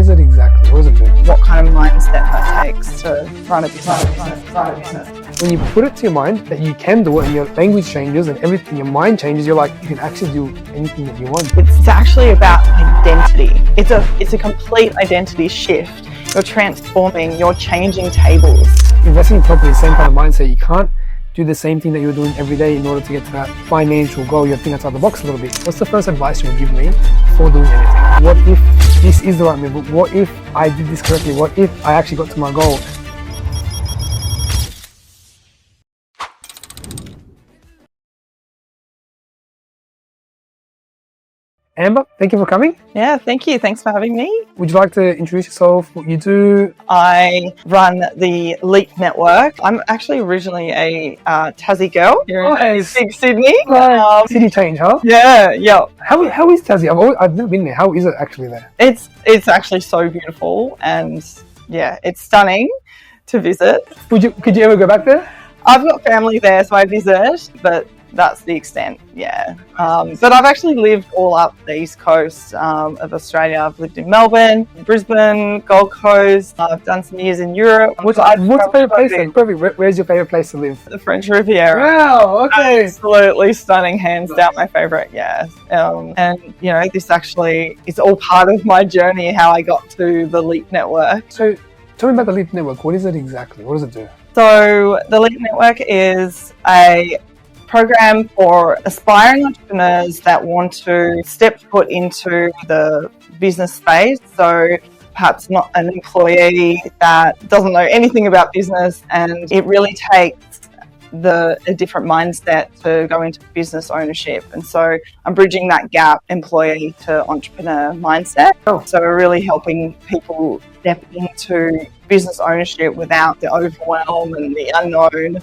is it exactly? What does it do? What kind of mindset that takes to run a business. When you put it to your mind that you can do it and your language changes and everything, your mind changes, you're like, you can actually do anything that you want. It's actually about identity. It's a complete identity shift. You're transforming, you're changing tables. Investing in property is the same kind of mindset. You can't do the same thing that you're doing every day in order to get to that financial goal. You have to think outside the box a little bit. What's the first advice you would give me before doing anything? What if this is the right move? What if I did this correctly? What if I actually got to my goal? Amber, thank you for coming. Yeah, thank you. Thanks for having me. Would you like to introduce yourself, what you do? I run the LEAP Network. I'm actually originally a Tassie girl here in big Sydney. City change, huh? Yeah. How is Tassie? I've never been there. How is it actually there? It's actually so beautiful, and yeah, it's stunning to visit. Could you ever go back there? I've got family there, so I visit, but that's the extent, yeah. But I've actually lived all up the east coast of Australia. I've lived in Melbourne, Brisbane, Gold Coast. I've done some years in Europe. What's your favourite place then? Perfect. Where's your favourite place to live? The French Riviera. Wow, okay. Absolutely stunning, hands down my favourite, yeah. And, you know, this actually is all part of my journey, how I got to the LEAP Network. So tell me about the LEAP Network. What is it exactly? What does it do? So the LEAP Network is a program for aspiring entrepreneurs that want to step foot into the business space. So perhaps not an employee that doesn't know anything about business, and it really takes a different mindset to go into business ownership. And so I'm bridging that gap, employee to entrepreneur mindset. So we're really helping people step into business ownership without the overwhelm and the unknown,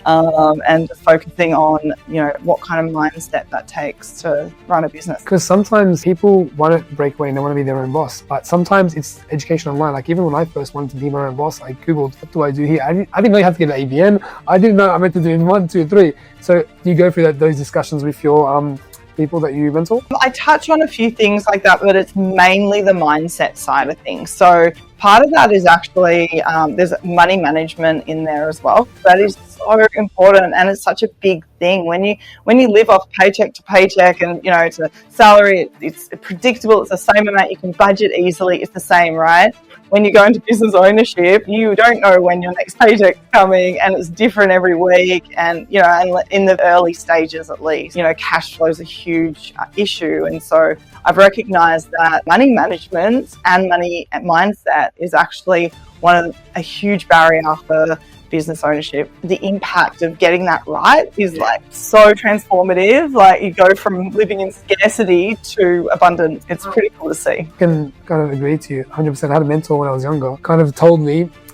and just focusing on, you know, what kind of mindset that takes to run a business. Because sometimes people want to break away and they want to be their own boss, but sometimes it's education online. Like even when I first wanted to be my own boss, I googled, what do I do here? I didn't know you have to get an ABN. I didn't know I meant to do in 1, 2, 3. So do you go through those discussions with your people that you mentor? I touch on a few things like that, but it's mainly the mindset side of things. So part of that is actually there's money management in there as well. That is so important, and it's such a big thing when you live off paycheck to paycheck, and you know it's a salary, it's predictable, it's the same amount, you can budget easily, it's the same, right? When you go into business ownership, you don't know when your next paycheck's coming, and it's different every week. And you know, and in the early stages at least, you know, cash flow is a huge issue. And so I've recognised that money management and money mindset is actually a huge barrier for business ownership. The impact of getting that right is like so transformative. Like you go from living in scarcity to abundance. It's pretty cool to see. I can kind of agree to you 100%. I had a mentor when I was younger,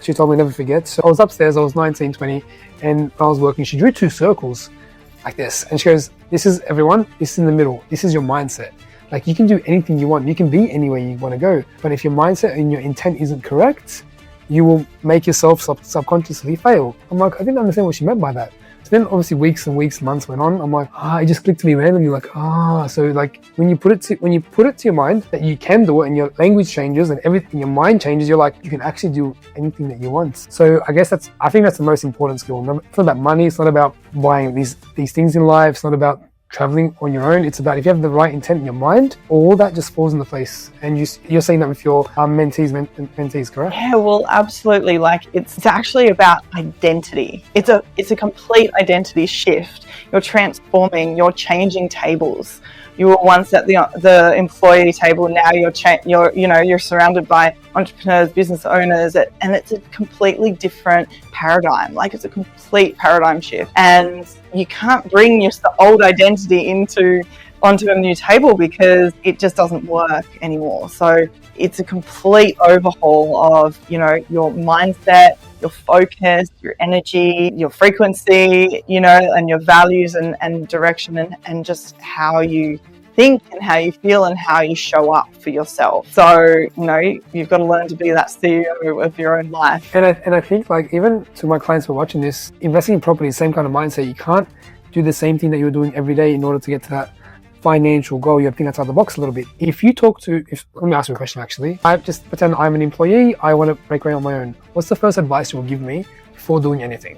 she told me never forget. So I was upstairs, I was 19, 20, and I was working. She drew 2 circles like this. And she goes, this is everyone, this is in the middle. This is your mindset. Like you can do anything you want. You can be anywhere you want to go. But if your mindset and your intent isn't correct, you will make yourself subconsciously fail. I'm like, I didn't understand what she meant by that. So then obviously weeks and weeks, months went on. I'm like, it just clicked to me randomly. Like, so like when you put it to your mind that you can do it and your language changes and everything, your mind changes, you're like, you can actually do anything that you want. So I guess I think that's the most important skill. It's not about money. It's not about buying these things in life. It's not about traveling on your own. It's about if you have the right intent in your mind, all that just falls into place. And you're saying that with your mentees, correct? Yeah, well, absolutely. Like it's actually about identity. It's a complete identity shift. You're transforming. You're changing tables. You were once at the employee table. Now you're surrounded by entrepreneurs, business owners, and it's a completely different paradigm. Like it's a complete paradigm shift, and you can't bring your old identity onto a new table because it just doesn't work anymore. So it's a complete overhaul of, you know, your mindset, your focus, your energy, your frequency, you know, and your values and direction and just how you think and how you feel and how you show up for yourself. So, you know, you've got to learn to be that CEO of your own life. And I think like even to my clients who are watching this, investing in property is the same kind of mindset. You can't do the same thing that you're doing every day in order to get to that financial goal, you have to think outside the box a little bit. If you talk to, let me ask you a question actually. I just pretend I'm an employee, I want to break away on my own. What's the first advice you will give me before doing anything?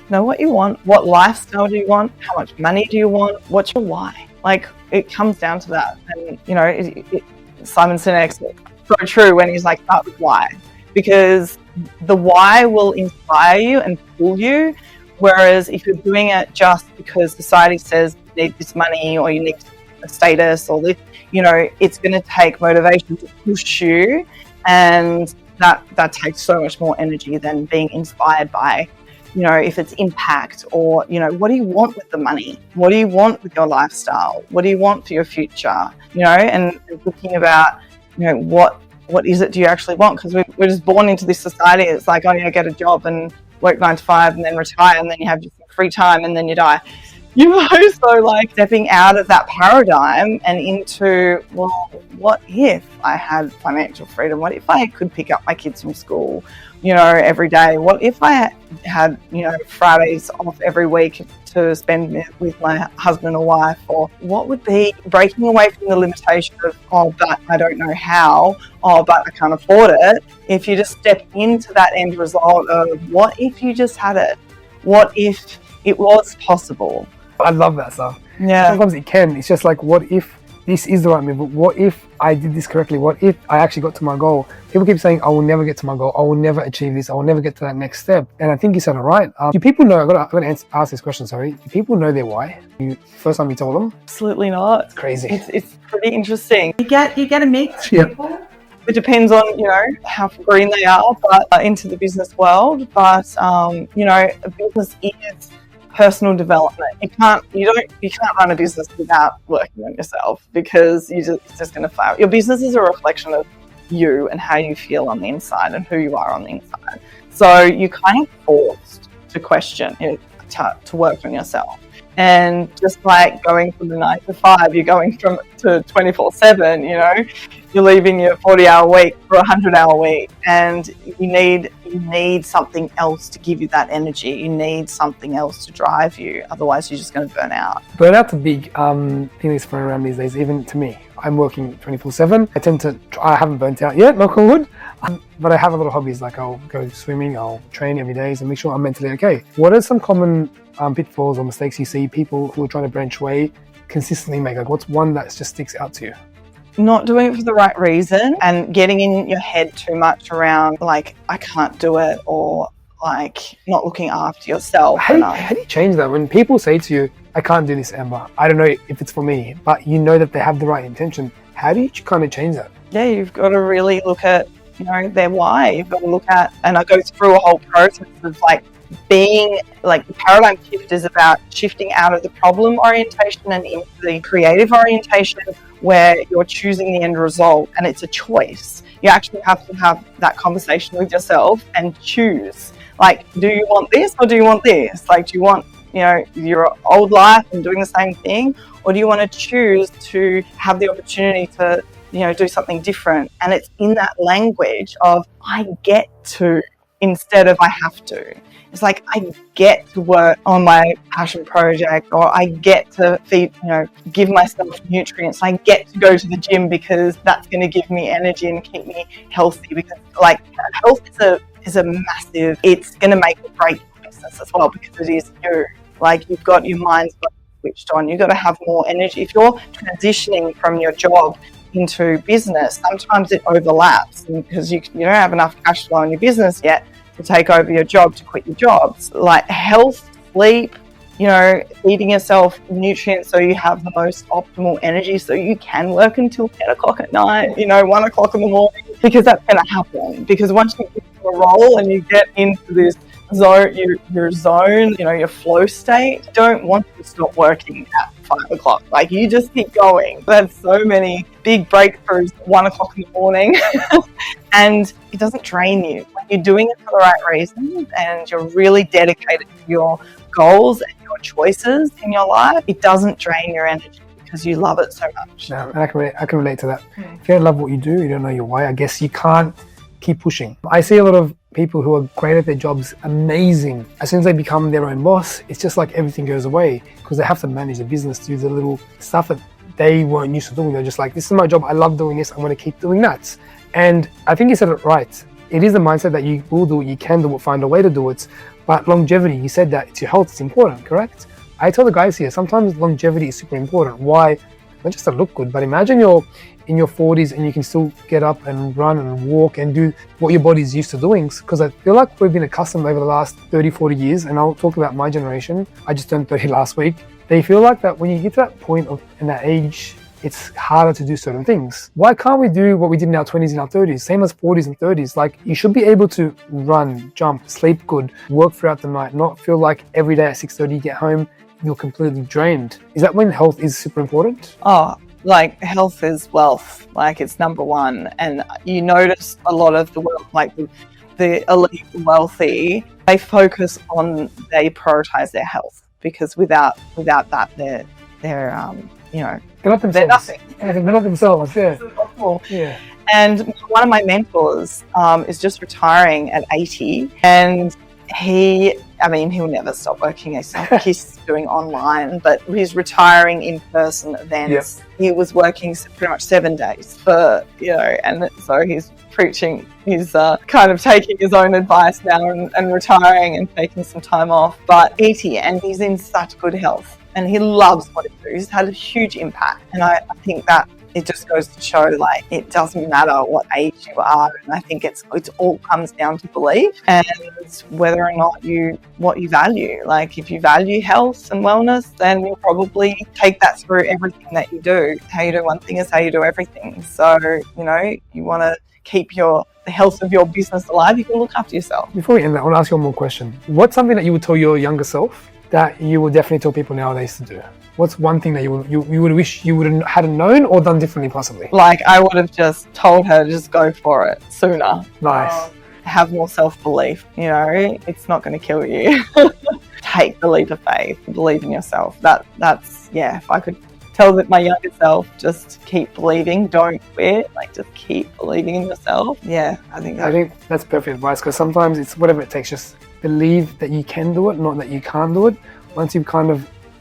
Know what you want, what lifestyle do you want, how much money do you want, what's your why? Like, it comes down to that. And, you know, Simon Sinek's so true when he's like, start with why. Because the why will inspire you and pull you. Whereas if you're doing it just because society says you need this money or you need a status or this, you know, it's going to take motivation to push you. And that takes so much more energy than being inspired by, you know, if it's impact or, you know, what do you want with the money? What do you want with your lifestyle? What do you want for your future? You know, and thinking about, you know, what is it do you actually want? Because we're just born into this society. It's like, oh, yeah, get a job and work 9 to 5 and then retire and then you have free time and then you die. You know, so like stepping out of that paradigm and into, well, what if I had financial freedom? What if I could pick up my kids from school, you know, every day? What if I had, you know, Fridays off every week to spend with my husband or wife? Or what would be breaking away from the limitation of, oh, but I don't know how, oh, but I can't afford it. If you just step into that end result of what if you just had it? What if it was possible? I love that stuff. Yeah. Sometimes it can. It's just like, what if this is the right move? But what if I did this correctly? What if I actually got to my goal? People keep saying, I will never get to my goal. I will never achieve this. I will never get to that next step. And I think you said it right. Do people know, I've got to ask this question, sorry. Do people know their why? First time you told them? Absolutely not. It's crazy. It's pretty interesting. You get a mix. Yeah. It depends on, you know, how green they are, but into the business world. But, you know, a business is personal development. You can't run a business without working on yourself because it's just going to fail. Your business is a reflection of you and how you feel on the inside and who you are on the inside. So you're kind of forced to question, you know, to work on yourself. And just like going from the 9 to 5, you're going to 24/7, you know, you're leaving your 40-hour week for a 100-hour week, and you need something else to give you that energy. You need something else to drive you. Otherwise, you're just going to burn out. Burnout's a big thing that's thrown around these days, even to me. I'm working 24/7. I haven't burnt out yet, knock on wood. But I have a lot of hobbies, like I'll go swimming, I'll train every day to make sure I'm mentally okay. What are some common pitfalls or mistakes you see people who are trying to branch away consistently make? Like, what's one that just sticks out to you? Not doing it for the right reason and getting in your head too much around, like, I can't do it, or like not looking after yourself. How do you change that? When people say to you, I can't do this, Amber, I don't know if it's for me, but you know that they have the right intention. How do you kind of change that? Yeah, you've got to really look at, you know, their why. You've got to look at, and I go through a whole process of like being, like, the paradigm shift is about shifting out of the problem orientation and into the creative orientation, where you're choosing the end result and it's a choice. You actually have to have that conversation with yourself and choose, like, do you want this or do you want this? Like, do you want, you know, your old life and doing the same thing, or do you want to choose to have the opportunity to, you know, do something different? And it's in that language of I get to instead of I have to. It's like, I get to work on my passion project, or I get to feed, you know, give myself nutrients. I get to go to the gym because that's going to give me energy and keep me healthy. Because, like, health is a massive, it's going to make or break your business as well, because it is you. Like, you've got your mind's got switched on. You've got to have more energy. If you're transitioning from your job into business, sometimes it overlaps because you don't have enough cash flow in your business yet to take over your job, to quit your jobs. Like health, sleep, you know, feeding yourself nutrients so you have the most optimal energy so you can work until 10 o'clock at night, you know, 1 o'clock in the morning, because that's going to happen. Because once you get into a role and you get into this zone, your zone, you know, your flow state, you don't want to stop working at 5 o'clock. Like, you just keep going. There's so many big breakthroughs at 1 o'clock in the morning and it doesn't drain you. When you're doing it for the right reasons and you're really dedicated to your goals and your choices in your life, it doesn't drain your energy because you love it so much. No, and I can relate to that. If you don't love what you do, you don't know your why, I guess you can't keep pushing. I see a lot of people who are great at their jobs, amazing. As soon as they become their own boss, it's just like everything goes away because they have to manage the business, do the little stuff that they weren't used to doing. They're just like, this is my job, I love doing this, I'm going to keep doing that. And I think you said it right. It is a mindset that you will do it, you can do it, find a way to do it. But longevity, you said that it's your health, it's important, correct? I tell the guys here, sometimes longevity is super important. Why? Not just to look good, but imagine you're in your 40s and you can still get up and run and walk and do what your body's used to doing. Because I feel like we've been accustomed over the last 30, 40 years, and I'll talk about my generation. I just turned 30 last week. They feel like that when you get to that point of in that age, it's harder to do certain things. Why can't we do what we did in our 20s and our 30s? Same as 40s and 30s. Like, you should be able to run, jump, sleep good, work throughout the night, not feel like every day at 6:30 you get home, you're completely drained. Is that when health is super important? Oh, like health is wealth. Like, it's number one. And you notice a lot of the wealth, like the elite wealthy, they they prioritize their health, because without that, they're They're not themselves. they're nothing. Yeah, they're not themselves, yeah. Yeah. And one of my mentors is just retiring at 80, and he'll never stop working. He's doing online, but he's retiring in-person events. Yep. He was working pretty much 7 days and so he's preaching. He's kind of taking his own advice now and retiring and taking some time off. But 80, and he's in such good health, and he loves what he does. He's had a huge impact, and I think that it just goes to show, like, it doesn't matter what age you are, and I think it all comes down to belief and whether or not what you value. Like, if you value health and wellness, then you'll probably take that through everything that you do. How you do one thing is how you do everything. So, you want to keep the health of your business alive, you can look after yourself. Before we end that, I want to ask you one more question. What's something that you would tell your younger self that you would definitely tell people nowadays to do? What's one thing that you would wish you would have had known or done differently, possibly? Like, I would have just told her to just go for it sooner. Nice. Have more self-belief. It's not going to kill you. Take the leap of faith. Believe in yourself. That's if I could tell my younger self, just keep believing. Don't quit. Like, just keep believing in yourself. Yeah, I think that's perfect advice, because sometimes it's whatever it takes. Just believe that you can do it, not that you can't do it. Once you've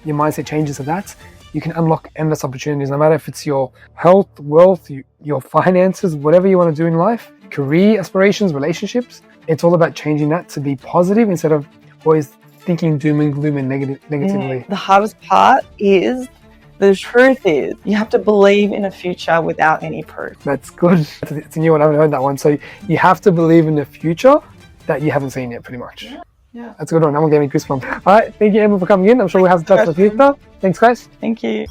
your mindset changes to that, you can unlock endless opportunities, no matter if it's your health, wealth, your finances, whatever you want to do in life, career aspirations, relationships. It's all about changing that to be positive instead of always thinking doom and gloom and negatively. The hardest part is, the truth is, you have to believe in a future without any proof. That's good. It's a new one. I haven't heard that one. So you have to believe in the future that you haven't seen yet, pretty much. Yeah. That's a good one. That one gave me goosebumps. All right. Thank you, Emma, for coming in. I'm sure we'll have to touch in the future. Thanks, guys. Thank you.